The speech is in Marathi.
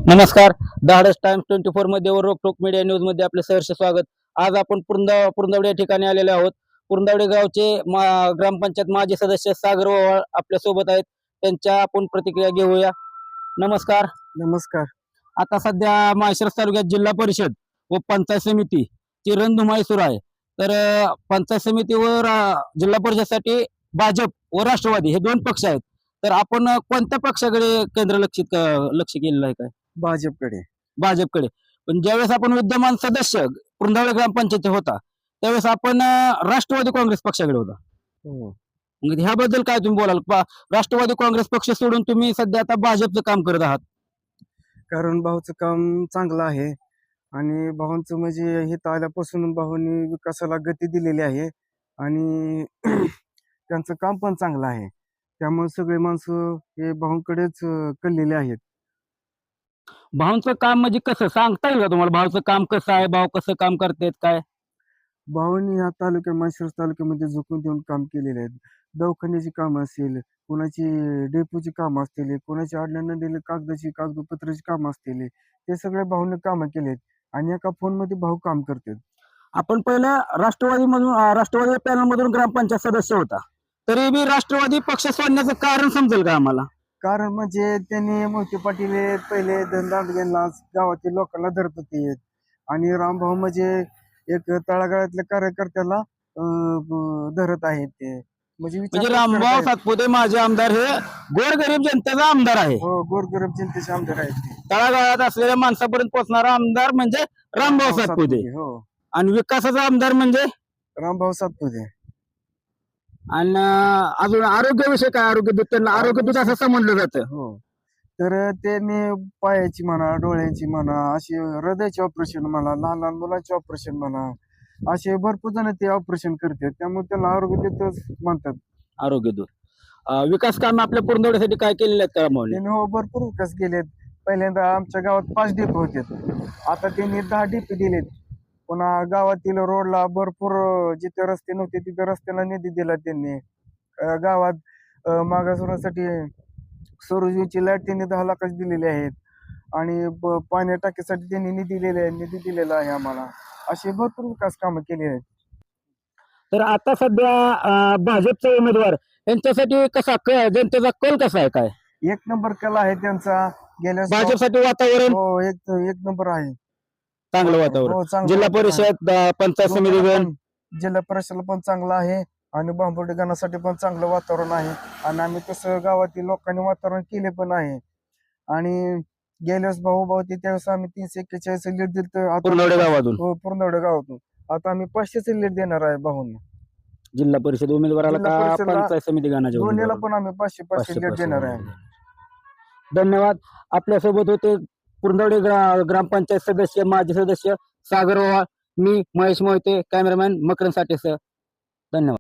नमस्कार. धाडस टाइम्स 24 मध्ये व रोकटोक मीडिया न्यूज मध्ये आपले सहर्ष स्वागत. आज आपण पुरंदवडे या ठिकाणी आलेले आहोत. पुरंदवडे गावचे ग्रामपंचायत माजी सदस्य सागर ओवाळ आपल्या सोबत आहेत. त्यांच्या आपण प्रतिक्रिया घेऊया. नमस्कार. नमस्कार. आता सध्या माळशिरस तालुक्यात जिल्हा परिषद व पंचायत समिती ची रणधुमाळी सुरू आहे. तर पंचायत समितीवर जिल्हा परिषदसाठी भाजप व राष्ट्रवादी हे दोन पक्ष आहेत. तर आपण कोणत्या पक्षाकडे लक्ष केलेलं आहे? काय भाजपकडे. पण ज्यावेळेस आपण विद्यमान सदस्य पुरंदवडे ग्रामपंचायत होता त्यावेळेस आपण राष्ट्रवादी काँग्रेस पक्षाकडे होता. मग ह्याबद्दल काय तुम्ही बोलाल? राष्ट्रवादी काँग्रेस पक्ष सोडून तुम्ही सध्या आता भाजपचं काम करत आहात. कारण भाऊचं काम चांगलं आहे आणि भावांचं म्हणजे हे आल्यापासून भाऊंनी विकासाला गती दिलेली आहे आणि त्यांचं काम पण चांगलं आहे. त्यामुळे सगळे माणसं हे भाऊंकडेच कललेले आहेत. भाऊंचं काम म्हणजे कसं सांगता येईल का तुम्हाला? भाऊचं काम कसं आहे? भाऊ कसं काम करतात काय? भावांनी ह्या माळशिरस तालुक्यामध्ये झोकून देऊन काम केलेले आहेत. दवाखान्याची कामं असतील, कोणाची डेपोची कामं असतील, कोणाची अडल्यानं दिले कागदपत्राची कामं असतील, ते सगळे भाऊने कामं केलेत आणि एका फोनमध्ये भाऊ काम करतात. आपण पहिल्या राष्ट्रवादी पॅनल मधून ग्रामपंचायत सदस्य होता, तरी बी राष्ट्रवादी पक्ष सोडण्याचं कारण समजेल का आम्हाला? कारण म्हणजे त्यांनी मोहिते पाटील पहिले धनदांडग्यांना गावातील लोकांना धरत होते आणि रामभाऊ म्हणजे एक तळागाळातल्या कार्यकर्त्याला धरत आहेत. ते म्हणजे रामभाऊ सातपुते माझे आमदार हे गोरगरीब जनतेचा आमदार आहे. हो, गोरगरीब जनतेचे आमदार आहेत. ते तळागाळात असलेल्या माणसापर्यंत पोहोचणारा आमदार म्हणजे रामभाऊ सातपुते हो, आणि विकासाचा आमदार म्हणजे रामभाऊ सातपुते. आणि अजून आरोग्याविषयी काय? आरोग्य दूत असं समजलं जातं. हो, तर त्यांनी पायाची म्हणा, डोळ्यांची म्हणा, अशी हृदयाचे ऑपरेशन म्हणा, लहान लहान मुलांचे ऑपरेशन म्हणा, असे भरपूर जण ते ऑपरेशन करतात. त्यामुळे त्याला आरोग्य दूत म्हणतात. आरोग्य दूत. विकास काम आपल्या पुरंदवड्यासाठी काय केलेले आहेत का रामभाऊने? त्यांनी हो भरपूर विकास केलेत. पहिल्यांदा आमच्या गावात 5 डेपो होते, आता त्यांनी 10 डेपो दिलेत. पुन्हा गावातील रोडला भरपूर जिथे रस्ते नव्हते तिथे रस्त्याला निधी दिला त्यांनी. गावात मागासवर्गासाठी सौरऊर्जेची लाईट त्यांनी 10 लाखाची दिलेली आहेत आणि पाण्या टाकीसाठी त्यांनी निधी दिलेला आहे आम्हाला. असे भरपूर विकास कामं केली आहेत. तर आता सध्या भाजपचे उमेदवार यांच्यासाठी जनतेचा कल कसा आहे? काय 1 नंबर कला आहे त्यांचा. गेल्या भाजपसाठी वातावरण? हो, एक नंबर आहे. चांगलं हो, वातावरण. चांगलं जिल्हा वातावरण परिषद पंचायत समिती जिल्हा परिषदला पण चांगला आहे आणि बांबोडी गणासाठी पण चांगलं वातावरण आहे आणि आम्ही तसं गावातील लोकांनी वातावरण केले पण आहे. आणि गेल्यास भाऊ ते त्यावेळेस आम्ही 341 लीड दिलं. पुरंदवडे गावातून. हो, पुरंदवडे गावातून. आता आम्ही 500 लीड देणार आहे भाऊंना. जिल्हा परिषद उमेदवाराला जिल्हा का परिषदला पंचायत समिती गणाच्या दोन्हीला उमेदवाराला? पण आम्ही 500 लीड देणार आहे. धन्यवाद. आपल्यासोबत होते पुरंदवडे ग्रामपंचायत सदस्य माजी सदस्य सागर ओवाळ, मी महेश मोहिते, कॅमेरामॅन मकरन साठे सर. धन्यवाद.